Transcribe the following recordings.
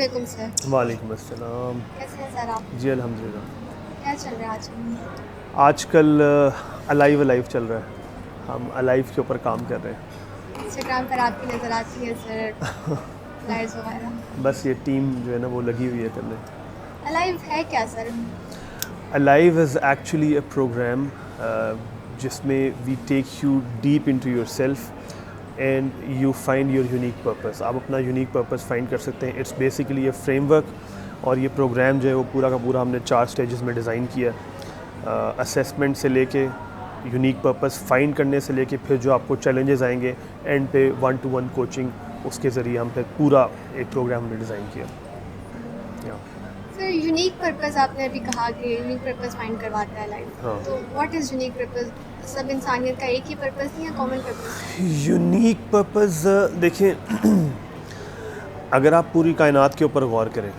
वालेकुम सर। वालेकुम अस्सलाम। कैसे हैं सर आप? जी अल्हम्दुलिल्लाह। क्या चल रहा है आजकल? आजकल अलाइव अलाइव चल रहा है, हम अलाइव के ऊपर काम कर रहे हैं। इंस्टाग्राम पर आपकी नज़र आती है सर, लाइव्स वगैरह। बस ये टीम जो है ना वो लगी हुई है करने। अलाइव है क्या sir? Alive is actually a program जिसमें we take you deep into yourself and you find your unique purpose. आप अपना यूनिक पर्पस फाइंड कर सकते हैं। इट्स बेसिकली अ फ्रेमवर्क, और ये प्रोग्राम जो है वो पूरा का पूरा हमने 4 स्टेजेस में डिज़ाइन किया। असेसमेंट से लेके यूनिक पर्पस फाइंड करने से लेके फिर जो आपको चैलेंजेस आएंगे एंड पे 1-to-1 कोचिंग, उसके ज़रिए हम पे पूरा एक प्रोग्राम हमने डिज़ाइन किया। सर यूनिक पर्पस आपने अभी कहा कि यूनिक पर्पस फाइंड करवाता है लाइफ। हाँ। तो व्हाट इज़ यूनिक पर्पस? सब इंसानियत का एक ही पर्पस नहीं है, कॉमन पर्पस? यूनिक पर्पस देखिए अगर आप पूरी कायनात के ऊपर गौर करें,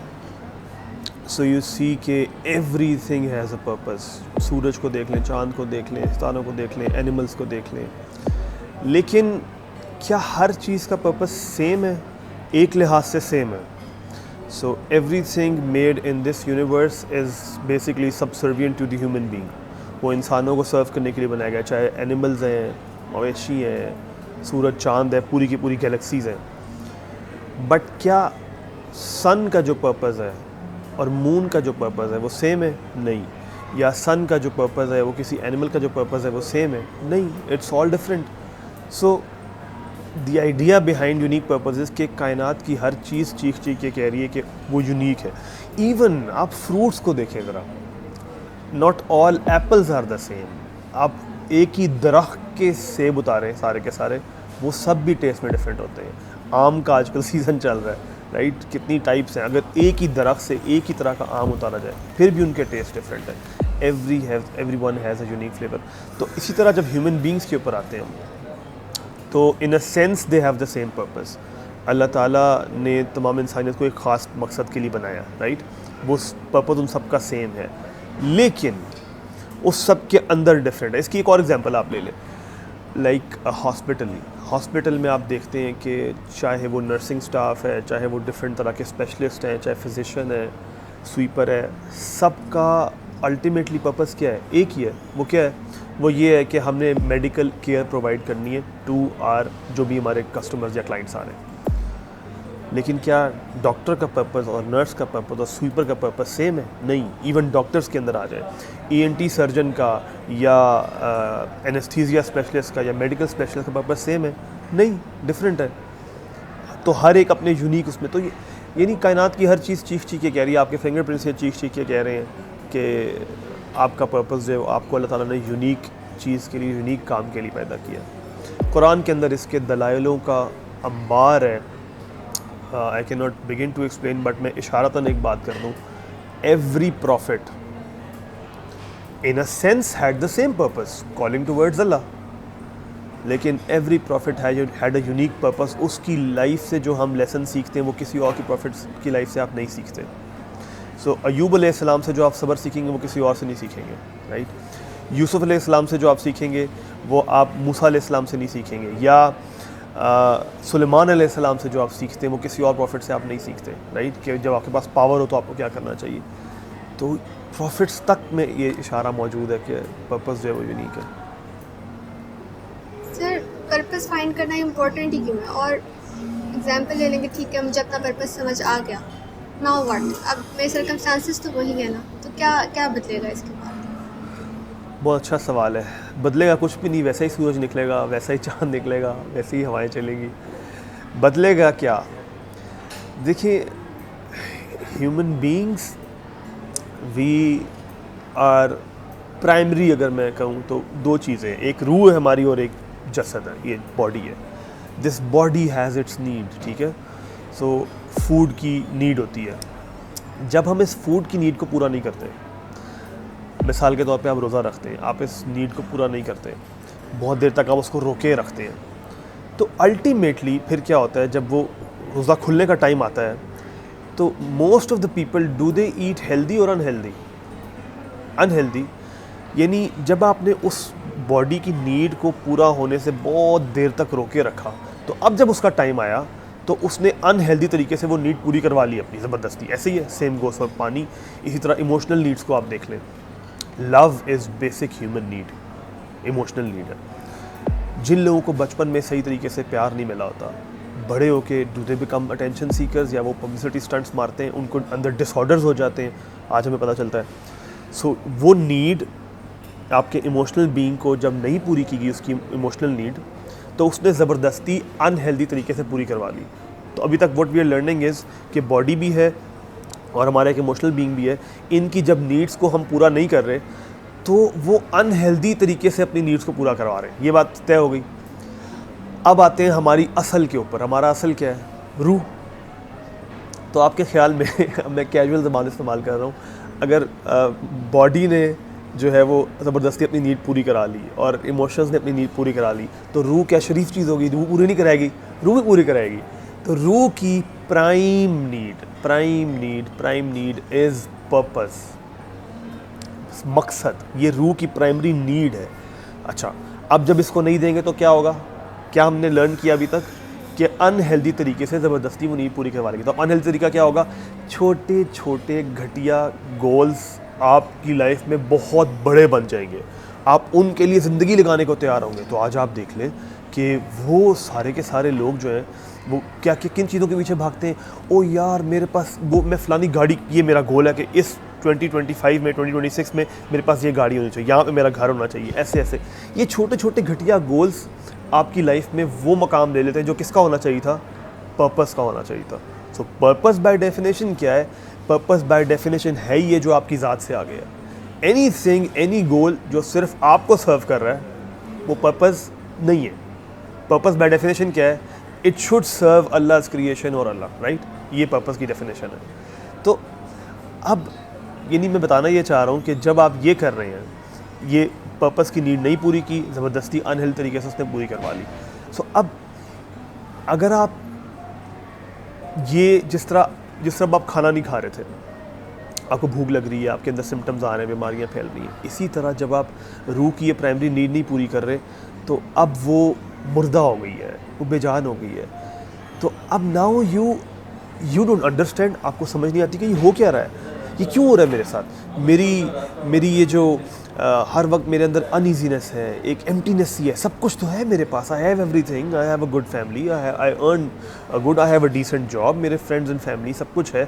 सो यू सी के everything has a purpose. सूरज को देख लें, चाँद को देख लें, सितारों को देख लें, एनिमल्स को देख लें, लेकिन क्या हर चीज़ का पर्पस सेम है? एक लिहाज से सेम है। So everything made in this universe is basically subservient to the human being. वो इंसानों को सर्व करने के लिए बनाया गया, चाहे एनिमल्स हैं, मवेशी हैं, सूरज चाँद है, पूरी की पूरी गैलेक्सीज़ हैं। बट क्या सन का जो पर्पस है और मून का जो पर्पस है वो सेम है? नहीं। या सन का जो पर्पस है वो किसी एनिमल का जो पर्पस है वो सेम है? नहीं, it's all different. So the idea behind unique purposes के कायनात की हर चीज़ चीख चीख के कह रही है कि वो यूनिक है। इवन आप फ्रूट्स को देखें ज़रा, not all apples are the same. आप एक ही दरख्त के सेब उतारें सारे के सारे, वो सब भी टेस्ट में डिफरेंट होते हैं। आम का आजकल सीज़न चल रहा है, राइट? कितनी टाइप्स हैं। अगर एक ही दरख्त से एक ही तरह का आम उतारा जाए फिर भी उनके टेस्ट डिफरेंट है। Every one has a unique flavour. तो इसी तरह जब ह्यूमन बींग्स के ऊपर आते हैं हम, तो in a sense they have the same purpose. Allah ताला ने तमाम इंसानियत को एक ख़ास मकसद के लिए बनाया, राइट? वो पर्पस उन सब का सेम है, लेकिन उस सब के अंदर डिफरेंट है। इसकी एक और एग्जांपल आप ले लें, लाइक हॉस्पिटल में आप देखते हैं कि चाहे वो नर्सिंग स्टाफ है, चाहे वो डिफरेंट तरह के स्पेशलिस्ट हैं, चाहे फिजिशियन है, स्वीपर है, सबका अल्टीमेटली पर्पस क्या है? एक ही है। वो क्या है? वो ये है कि हमने मेडिकल केयर प्रोवाइड करनी है टू आर जो भी हमारे कस्टमर्स या क्लाइंट्स आ रहे हैं। लेकिन क्या डॉक्टर का पर्पस और नर्स का पर्पस और स्वीपर का पर्पस सेम है? नहीं। इवन डॉक्टर्स के अंदर आ जाए, ईएनटी सर्जन का या एनेस्थीसिया स्पेशलिस्ट का या मेडिकल स्पेशलिस्ट का पर्पस सेम है? नहीं, डिफरेंट है। तो हर एक अपने यूनिक उसमें, तो यानी कायनात की हर चीज़ चीख चीख के कह रही है, आपके फिंगरप्रिंट से चीख चीख के कह रहे हैं कि आपका पर्पस जो है आपको अल्लाह ताला ने यूनिक चीज़ के लिए, यूनिक काम के लिए पैदा किया। कुरान के अंदर इसके दलाइलों का अंबार है। I can not begin to explain, but मैं इशारतन एक बात कर दूँ, every prophet in a sense had the same purpose, calling towards Allah, लेकिन every prophet had a unique purpose. उसकी लाइफ से जो हम लेसन सीखते हैं वो किसी और की प्रॉफिट की लाइफ से आप नहीं सीखते। सो अयूब अलैहिस्सलाम से जो आप सब्र सीखेंगे वो किसी और से नहीं सीखेंगे, राइट? यूसुफ अलैहिस्सलाम से जो आप सीखेंगे वो आप मूसा अलैहिस्सलाम से नहीं सीखेंगे, या सुलेमान अलैहिस्सलाम से जो आप सीखते हैं वो किसी और प्रॉफिट से आप नहीं सीखते, राइट? कि जब आपके पास पावर हो तो आपको क्या करना चाहिए। तो प्रॉफिट्स तक में ये इशारा मौजूद है कि पर्पस जो है वो यूनिक है। सर पर्पस फाइंड करना इम्पोर्टेंट ही क्यों है? और एग्जांपल ले लेंगे, ठीक है मुझे अपना पर्पस समझ आ गया, नाउ व्हाट? अब मेरे सर्कमस्टांसेस तो वही है ना, तो क्या क्या बदलेगा इसके बाद? बहुत अच्छा सवाल है। बदलेगा कुछ भी नहीं, वैसा ही सूरज निकलेगा, वैसा ही चाँद निकलेगा, वैसे ही हवाएं चलेंगी। बदलेगा क्या? देखिए, human beings we are primary, अगर मैं कहूँ तो दो चीज़ें, एक रूह है हमारी और एक जसद है, ये बॉडी है। This body has its need, ठीक है? सो फूड की नीड होती है। जब हम इस फूड की नीड को पूरा नहीं करते, मिसाल के तौर पे आप रोज़ा रखते हैं, आप इस नीड को पूरा नहीं करते, बहुत देर तक आप उसको रोके रखते हैं, तो अल्टीमेटली फिर क्या होता है, जब वो रोज़ा खुलने का टाइम आता है तो most of the people do they eat healthy और अनहेल्दी? अनहेल्दी। यानी जब आपने उस बॉडी की नीड को पूरा होने से बहुत देर तक रोके रखा, तो अब जब उसका टाइम आया तो उसने अनहेल्दी तरीके से वो नीड पूरी करवा ली अपनी ज़बरदस्ती। ऐसे ही है, सेम गोस फॉर पानी। इसी तरह इमोशनल नीड्स को आप देख लें, love is basic human need, emotional need है। जिन लोगों को बचपन में सही तरीके से प्यार नहीं मिला होता, बड़े होके do they become attention seekers, या वो पब्लिसिटी स्टंट्स मारते हैं, उनको अंदर डिसऑर्डर्स हो जाते हैं, आज हमें पता चलता है। सो वो नीड आपके इमोशनल बीइंग को जब नहीं पूरी की गई, उसकी इमोशनल नीड, तो उसने ज़बरदस्ती अनहेल्दी तरीके से पूरी करवा ली। तो अभी तक what we are learning is कि बॉडी भी है और हमारा एक इमोशनल बीइंग भी है, इनकी जब नीड्स को हम पूरा नहीं कर रहे तो वो अनहेल्दी तरीके से अपनी नीड्स को पूरा करवा रहे हैं। ये बात तय हो गई। अब आते हैं हमारी असल के ऊपर। हमारा असल क्या है? रूह। तो आपके ख्याल में मैं कैजुअल ज़बान इस्तेमाल कर रहा हूँ, अगर बॉडी ने जो है वो ज़बरदस्ती अपनी नीड पूरी करा ली और इमोशंस ने अपनी नीड पूरी करा ली, तो रूह क्या शरीफ चीज़ होगी? रूह पूरी नहीं कराएगी, रूह भी पूरी कराएगी। तो रूह की प्राइम नीड इज़ पर्पस, मकसद। ये रूह की प्राइमरी नीड है। अच्छा, अब जब इसको नहीं देंगे तो क्या होगा? क्या हमने लर्न किया अभी तक कि अनहेल्दी तरीके से ज़बरदस्ती वो नीड पूरी करवा लेंगे। तो अनहेल्दी तरीका क्या होगा? छोटे छोटे घटिया गोल्स आपकी लाइफ में बहुत बड़े बन जाएंगे, आप उनके लिए ज़िंदगी लगाने को तैयार होंगे। तो आज आप देख लें कि वो सारे के सारे लोग जो हैं वो क्या किन चीज़ों के पीछे भागते हैं। ओ यार, मेरे पास वो, मैं फ़लानी गाड़ी, ये मेरा गोल है कि इस 2025 में 2026 में मेरे पास ये गाड़ी होनी चाहिए, यहाँ पे मेरा घर होना चाहिए। ऐसे ऐसे ये छोटे छोटे घटिया गोल्स आपकी लाइफ में वो मकाम ले लेते हैं जो किसका होना चाहिए था? पर्पस का होना चाहिए था। सो पर्पस बाय डेफिनेशन क्या है? पर्पस बाय डेफिनेशन है ये जो आपकी ज़ात से आ गया। एनीथिंग, एनी गोल जो सिर्फ आपको सर्व कर रहा है, वो पर्पस नहीं है। पर्पस बाय डेफिनेशन क्या है? इट शुड सर्व अल्लाह's क्रिएशन और अल्लाह, राइट? ये पर्पस की डेफिनेशन है। तो अब यानी मैं बताना ये चाह रहा हूँ कि जब आप ये कर रहे हैं, ये पर्पस की नीड नहीं पूरी की, ज़बरदस्ती अनहेल्दी तरीके से उसने पूरी करवा ली। सो अब अगर आप ये जिस तरह आप खाना नहीं खा रहे थे, आपको भूख लग रही है, आपके अंदर सिम्टम्स आ रहे हैं, बीमारियां फैल रही हैं, इसी तरह जब आप रूह की ये प्राइमरी नीड नहीं पूरी कर रहे तो अब वो मुर्दा हो गई है, वो बेजान हो गई है। तो अब नाउ यू डोंट अंडरस्टैंड, आपको समझ नहीं आती कि ये हो क्या रहा है, ये क्यों हो रहा है मेरे साथ। मेरी ये जो हर वक्त मेरे अंदर अनईजीनेस है, एक एम्प्टीनेस सी है। सब कुछ तो है मेरे पास, I have everything, I have a good family, I earn good, I have a decent job, मेरे फ्रेंड्स एंड फैमिली सब कुछ है,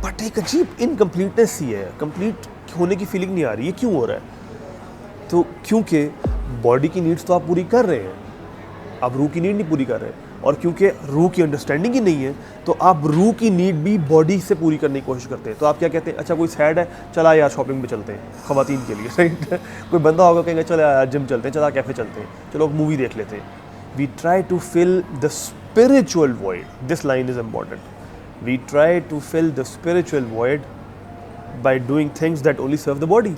बट एक अजीब इनकम्प्लीटनेस सी है, कंप्लीट होने की फीलिंग नहीं आ रही है। क्यों हो रहा है? तो क्योंकि बॉडी की नीड्स तो आप पूरी कर रहे हैं, आप रूह की नीड नहीं पूरी कर रहे हैं, और क्योंकि रूह की अंडरस्टैंडिंग ही नहीं है तो आप रूह की नीड भी बॉडी से पूरी करने की कोशिश करते हैं। तो आप क्या कहते हैं? अच्छा, कोई सैड है, चला यार शॉपिंग पे चलते हैं, ख़वातीन के लिए, राइट? कोई बंदा होगा कहेंगे चलो यार जिम चलते हैं, चला कैफ़े चलते हैं, चलो मूवी देख लेते हैं। We try to fill the spiritual void, this line is important, we try to fill the spiritual void by doing things that only serve the body.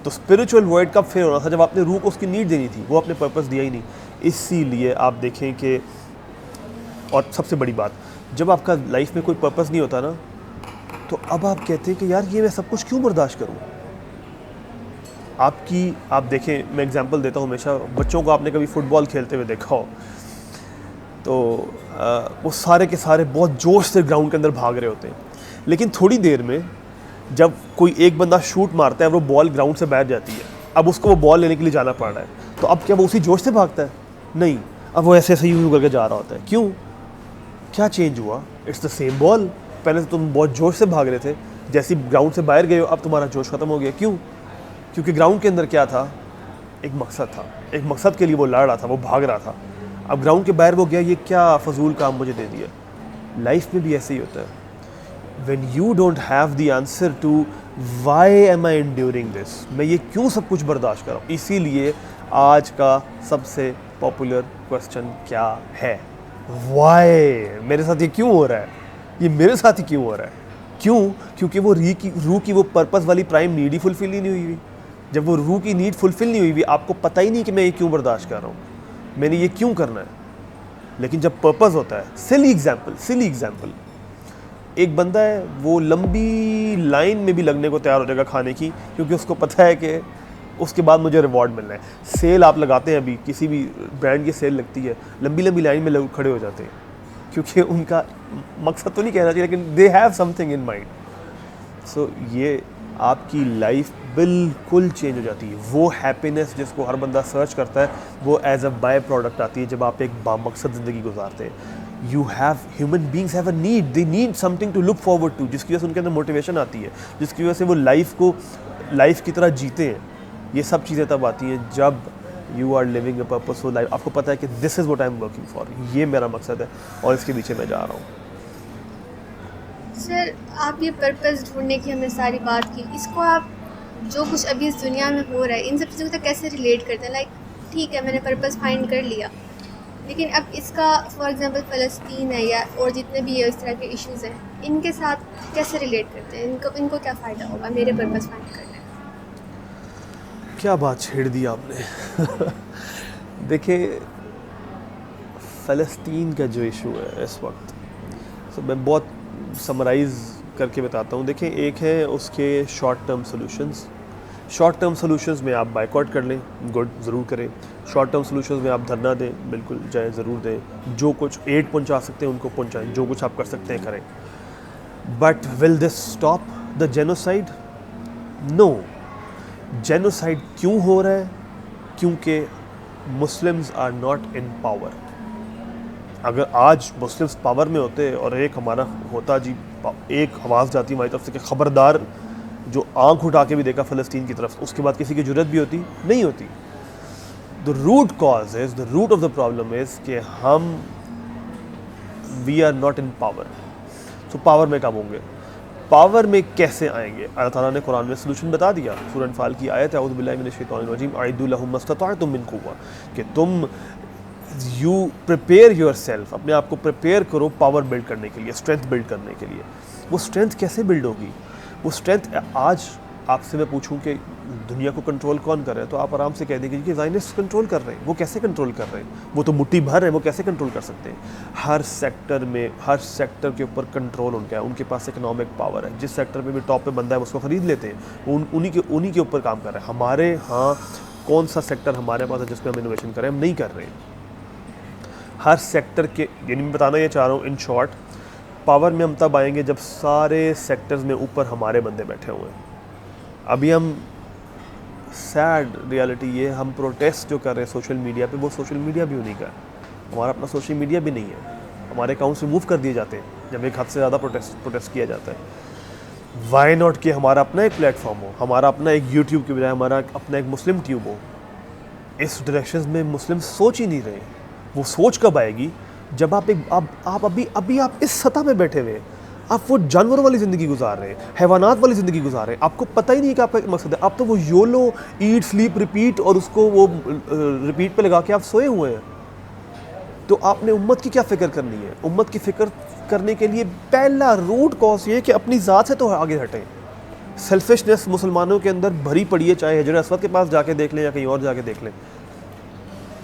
तो स्पिरिचुअल वॉइड कब फिल होना था? जब आपने रूह को उसकी नीड देनी थी, वो आपने पर्पस दिया ही नहीं। इसीलिए आप देखें कि, और सबसे बड़ी बात, जब आपका लाइफ में कोई पर्पस नहीं होता ना, तो अब आप कहते हैं कि यार ये मैं सब कुछ क्यों बर्दाश्त करूं। आप देखें, मैं एग्जांपल देता हूं हमेशा, बच्चों को आपने कभी फुटबॉल खेलते हुए देखा हो तो वो सारे के सारे बहुत जोश से ग्राउंड के अंदर भाग रहे होते हैं, लेकिन थोड़ी देर में जब कोई एक बंदा शूट मारता है, वो बॉल ग्राउंड से बैठ जाती है, अब उसको वो बॉल लेने के लिए जाना पड़ रहा है, तो अब क्या वो उसी जोश से भागता है? नहीं, अब वो ऐसे ऐसे यूँ करके जा रहा होता है। क्यों? क्या चेंज हुआ? It's the same ball. पहले तो तुम बहुत जोश से भाग रहे थे, जैसे ग्राउंड से बाहर गए हो अब तुम्हारा जोश ख़त्म हो गया। क्यों? क्योंकि ग्राउंड के अंदर क्या था? एक मकसद था, एक मकसद के लिए वो लड़ रहा था, वो भाग रहा था। अब ग्राउंड के बाहर वो गया, ये क्या फजूल काम मुझे दे दिया। लाइफ में भी ऐसे ही होता है। When you don't have the answer to why am I enduring this, मैं ये क्यों सब कुछ बर्दाश्त कर रहा हूँ, इसीलिए आज का सबसे पॉपुलर क्वेश्चन क्या है? Why? मेरे साथ ये क्यों हो रहा है, ये मेरे साथ ही क्यों हो रहा है? क्यों? क्योंकि वो रूह की वो पर्पस वाली प्राइम नीड ही फुलफिल ही नहीं हुई हुई। जब वो रूह की नीड फुलफिल नहीं हुई हुई, आपको पता ही नहीं कि मैं ये क्यों बर्दाश्त कर रहा हूँ, मैंने ये क्यों करना है। लेकिन जब पर्पस होता है, सिली एग्जाम्पल, एक बंदा है, वो लंबी लाइन में भी लगने को तैयार हो जाएगा खाने की, क्योंकि उसको पता है कि उसके बाद मुझे रिवॉर्ड मिलना है। सेल आप लगाते हैं, अभी किसी भी ब्रांड की सेल लगती है, लंबी लाइन में लोग खड़े हो जाते हैं। क्योंकि उनका मकसद तो नहीं कहना चाहिए लेकिन they have something in mind. So ये आपकी लाइफ बिल्कुल चेंज हो जाती है। वो हैप्पीनेस जिसको हर बंदा सर्च करता है वो एज अ बाय प्रोडक्ट आती है जब आप एक बामकसद ज़िंदगी गुजारते हैं। You have human beings have a need, they need something to look forward to, जिसकी वजह से उनके अंदर मोटिवेशन आती है, जिसकी वजह से वो लाइफ की तरह जीते हैं। ये सब चीज़ें तब आती हैं जब you are living a purposeful life. आपको पता है कि this is what I am working for, ये मेरा मकसद है और इसके पीछे मैं जा रहा हूँ। सर आप ये पर्पस ढूंढने की हमने सारी बात की, इसको आप जो कुछ अभी इस दुनिया में हो रहा है इन सब चीज़ों को कैसे रिलेट करते हैं? लाइक ठीक है मैंने पर्पस फाइंड कर लिया, लेकिन अब इसका फॉर एग्जांपल फ़लस्तीन है या और जितने भी इस तरह के इश्यूज़ हैं इनके साथ कैसे रिलेट करते हैं? इनको क्या फ़ायदा होगा मेरे पर्पस फाइंड करने का? क्या बात छेड़ दी आपने। देखिए फ़लस्तीन का जो इशू है इस वक्त, तो मैं बहुत समराइज़ करके बताता हूँ। देखिए एक है उसके short term solutions. Short term solutions में आप बायकॉट कर लें, गुड, ज़रूर करें। शॉर्ट टर्म सॉल्यूशंस में आप धरना दें, बिल्कुल जाएँ, ज़रूर दें। जो कुछ एड पहुँचा सकते हैं उनको पहुँचाएँ, जो कुछ आप कर सकते हैं करें। But will this stop the genocide? No. Genocide क्यों हो रहा है? क्योंकि Muslims are not in power. अगर आज मुस्लिम्स पावर में होते और एक हमारा होता जी, एक आवाज़ जाती हमारी तरफ से कि ख़बरदार, जो आंख उठा के भी देखा फ़लस्तीन की तरफ, उसके बाद किसी की जुर्रत भी होती नहीं होती। The root cause is, the root of the problem is कि we are not in power. तो पावर में कब होंगे? पावर में कैसे आएंगे? अल्लाह ताला ने कुरान में सलूशन बता दिया। सूरह अनफाल की आयत है, औज़ु बिल्लाहि मिनश शैतानिर रजीम, अइद्दू लहुम मस्ततअतुम मिन कुव्वा, कि तुम यू प्रिपेयर योर सेल्फ, अपने आप को प्रिपेयर करो पावर बिल्ड करने के लिए, स्ट्रेंथ बिल्ड करने के लिए। वो स्ट्रेंथ कैसे बिल्ड होगी? वो स्ट्रेंथ आज आपसे मैं पूछूं कि दुनिया को कंट्रोल कौन कर रहा है, तो आप आराम से कह देंगे कि ज़ायनिस्ट कंट्रोल कर रहे हैं। वो कैसे कंट्रोल कर रहे हैं? वो तो मुट्ठी भर है, वो कैसे कंट्रोल कर सकते हैं? हर सेक्टर में, हर सेक्टर के ऊपर कंट्रोल उनका है, उनके पास इकोनॉमिक पावर है। जिस सेक्टर में भी टॉप पे बंदा है उसको ख़रीद लेते हैं, उन्हीं के ऊपर काम कर रहे हैं। हमारे यहाँ कौन सा सेक्टर हमारे पास है जिसमें हम इनोवेशन करें? हम नहीं कर रहे हैं। हर सेक्टर के, यानी मैं बताना ये चाह रहा हूँ इन शॉर्ट, पावर में हम तब आएंगे जब सारे सेक्टर्स में ऊपर हमारे बंदे बैठे हुए हैं। अभी हम, सैड रियलिटी ये, हम प्रोटेस्ट जो कर रहे हैं सोशल मीडिया पे, वो सोशल मीडिया भी उन्हीं का है। हमारा अपना सोशल मीडिया भी नहीं है। हमारे अकाउंट्स रिमूव कर दिए जाते हैं जब एक हद से ज़्यादा प्रोटेस्ट किया जाता है। वाई नॉट कि हमारा अपना एक प्लेटफॉर्म हो, हमारा अपना एक यूट्यूब की बजाय हमारा अपना एक मुस्लिम ट्यूब हो। इस डायरेक्शन में मुस्लिम सोच ही नहीं रहे। वो सोच कब आएगी? जब आप अभी आप इस सतह पे बैठे हुए, आप वो जानवरों वाली ज़िंदगी गुजार रहे हैं, हैवानात वाली ज़िंदगी गुजार रहे हैं। आपको पता ही नहीं कि आपका मकसद है। आप तो वो योलो, ईट, स्लीप, रिपीट, और उसको वो रिपीट पे लगा के आप सोए हुए हैं। तो आपने उम्मत की क्या फ़िक्र करनी है? उम्मत की फ़िक्र करने के लिए पहला रूट कॉज ये है कि अपनी ज़ात से तो आगे हटें। सेल्फिशनेस मुसलमानों के अंदर भरी पड़ी है, चाहे हजर अस्वद के पास जाके देख लें या कहीं और जाके देख लें।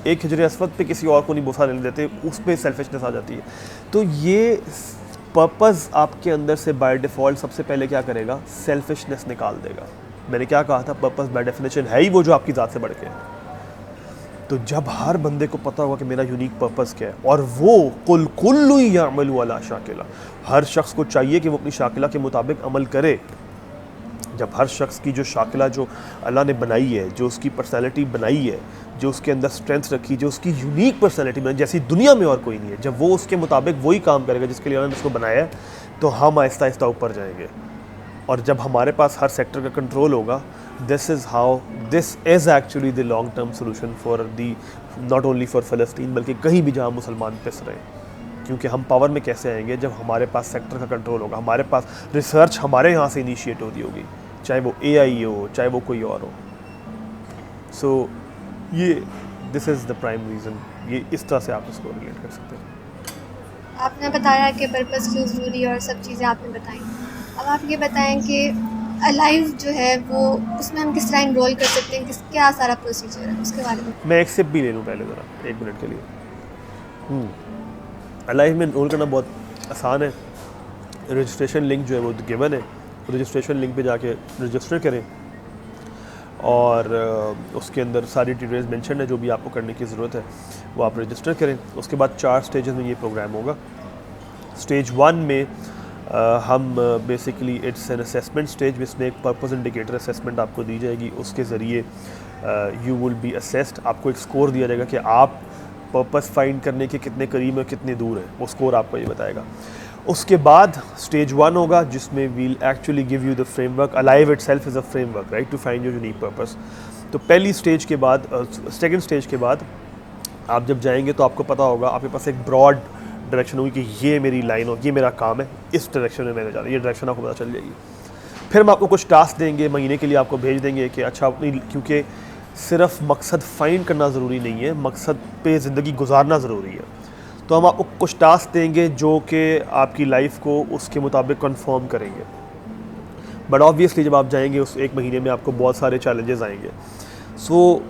एक हजर अस्वद पे किसी और को नहीं बोसा लेने देते, उस पर सेल्फिशनेस आ जाती है। तो ये पर्पज़ आपके अंदर से बाय डिफ़ॉल्ट सबसे पहले क्या करेगा? सेल्फिशनेस निकाल देगा। मैंने क्या कहा था? पर्पज़ बाय डेफिनेशन है ही वो जो आपकी ज़ात से बढ़ के है। तो जब हर बंदे को पता होगा कि मेरा यूनिक पर्पज़ क्या है, और वो कुल्लु यअमलु अला शाकिला, हर शख्स को चाहिए कि वो अपनी शाकिला के मुताबिक अमल करे। जब हर शख्स की जो शाकिला जो अल्लाह ने बनाई है, जो उसकी पर्सनैलिटी बनाई है, जो उसके अंदर स्ट्रेंथ रखी, जो उसकी यूनिक पर्सनैलिटी बनाई, जैसी दुनिया में और कोई नहीं है, जब वो उसके मुताबिक वही काम करेगा जिसके लिए अल्लाह ने उसको बनाया है, तो हम आहिस्ता आहिस्ता ऊपर जाएंगे। और जब हमारे पास हर सेक्टर का कंट्रोल होगा, this is actually the long term solution for the, not only for फ़लस्तीन, बल्कि कहीं भी जहाँ मुसलमान पिस रहे हैं। क्योंकि हम पावर में कैसे आएंगे? जब हमारे पास सेक्टर का कंट्रोल होगा, हमारे पास रिसर्च हमारे यहाँ से इनिशिएट हो रही होगी, चाहे वो AI हो, चाहे वो कोई और हो। सो ये this is the prime reason. ये इस तरह से आप इसको रिलेट कर सकते हैं। आपने बताया कि पर्पस क्यों ज़रूरी है और सब चीज़ें आपने बताई। अब आप ये बताएं कि अलाइव जो है वो, उसमें हम किस तरह इनरोल कर सकते हैं, क्या सारा प्रोसीजर है उसके बारे में? मैं एक सिप भी ले लूँ पहले ज़रा, 1 मिनट के लिए। अलाइव में इनरोल करना बहुत आसान है। रजिस्ट्रेशन लिंक जो है वो गिवन है, रजिस्ट्रेशन लिंक पे जाके रजिस्टर करें, और उसके अंदर सारी डिटेल्स मेंशन है जो भी आपको करने की ज़रूरत है, वो आप रजिस्टर करें। उसके बाद 4 स्टेजेस में ये प्रोग्राम होगा। स्टेज 1 में हम basically it's an assessment stage जिसमें एक पर्पस इंडिकेटर असेसमेंट आपको दी जाएगी। उसके ज़रिए यू विल बी असेस्ड, आपको एक स्कोर दिया जाएगा कि आप पर्पस फाइंड करने के कितने करीब है, कितने दूर है, वो स्कोर आपको ये बताएगा। उसके बाद स्टेज 1 होगा जिसमें we'll actually give you the framework. Alive itself is a framework, right, to find your unique purpose. तो पहली स्टेज के बाद सेकंड स्टेज के बाद आप जब जाएंगे तो आपको पता होगा, आपके पास एक ब्रॉड डायरेक्शन होगी कि ये मेरी लाइन हो, ये मेरा काम है, इस डायरेक्शन में मैंने जाना है, ये डायरेक्शन आपको पता चल जाएगी। फिर हम आपको कुछ टास्क देंगे, महीने के लिए आपको भेज देंगे कि अच्छा अपनी, क्योंकि सिर्फ मकसद फाइंड करना ज़रूरी नहीं है, मकसद पे ज़िंदगी गुजारना ज़रूरी है। तो हम आपको कुछ टास्क देंगे जो कि आपकी लाइफ को उसके मुताबिक कन्फर्म करेंगे। बट ऑब्वियसली जब आप जाएंगे उस एक महीने में आपको बहुत सारे चैलेंजेस आएंगे। सो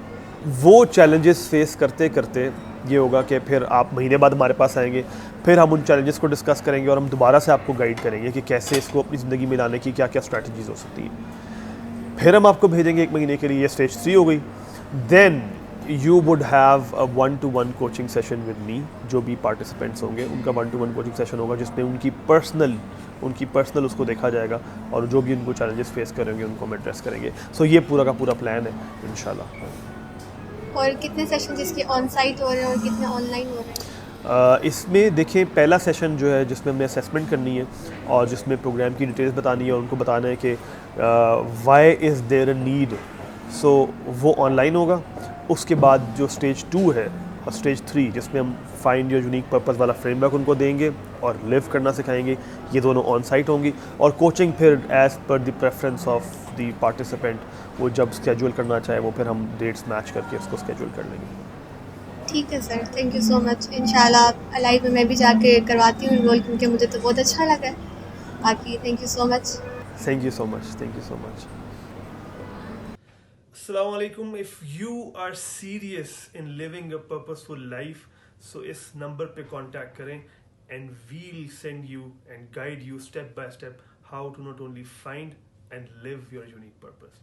वो चैलेंजेस फेस करते करते ये होगा कि फिर आप महीने बाद हमारे पास आएंगे, फिर हम उन चैलेंजेस को डिस्कस करेंगे और हम दोबारा से आपको गाइड करेंगे कि कैसे इसको अपनी ज़िंदगी में लाने की क्या क्या स्ट्रैटेजीज हो सकती हैं। फिर हम आपको भेजेंगे एक महीने के लिए, ये स्टेज 3 हो गई। Then you would have a 1-to-1 coaching session with me. जो भी पार्टिसिपेंट्स होंगे उनका 1-to-1 कोचिंग सेशन होगा जिसमें उनकी पर्सनल उसको देखा जाएगा और जो भी उनको चैलेंजेस फेस करेंगे उनको हम एड्रेस करेंगे। सो ये पूरा का पूरा प्लान है इंशाल्लाह। और कितने सेशन जिसके ऑन साइट हो रहे हैं और कितने ऑनलाइन हो रहे हैं? इसमें देखिए पहला सेशन जो है जिसमें हमने असेसमेंट करनी है और जिसमें प्रोग्राम की डिटेल्स बतानी है और उनको बताना है कि why is there a need, so वो ऑनलाइन होगा। उसके बाद जो स्टेज 2 है और स्टेज 3 जिसमें हम फाइंड योर यूनिक पर्पस वाला फ्रेमवर्क उनको देंगे और लिव करना सिखाएंगे, ये दोनों ऑन साइट होंगी। और कोचिंग फिर as per the preference of the participant, वो जब स्केड्यूल करना चाहे वो फिर हम डेट्स मैच करके उसको स्केड्यूल कर लेंगे। ठीक है sir, thank you so much. इंशाल्लाह अलाइव में मैं भी जाके करवाती हूँ इनरोल, क्योंकि मुझे तो बहुत अच्छा लगा है। बाकी thank you so much. Thank you so much. Thank you so much. Assalamu alaikum. If you are serious in living a purposeful life, so इस नंबर पे कांटेक्ट करें and we'll send you and guide you step by step how to not only find and live your unique purpose.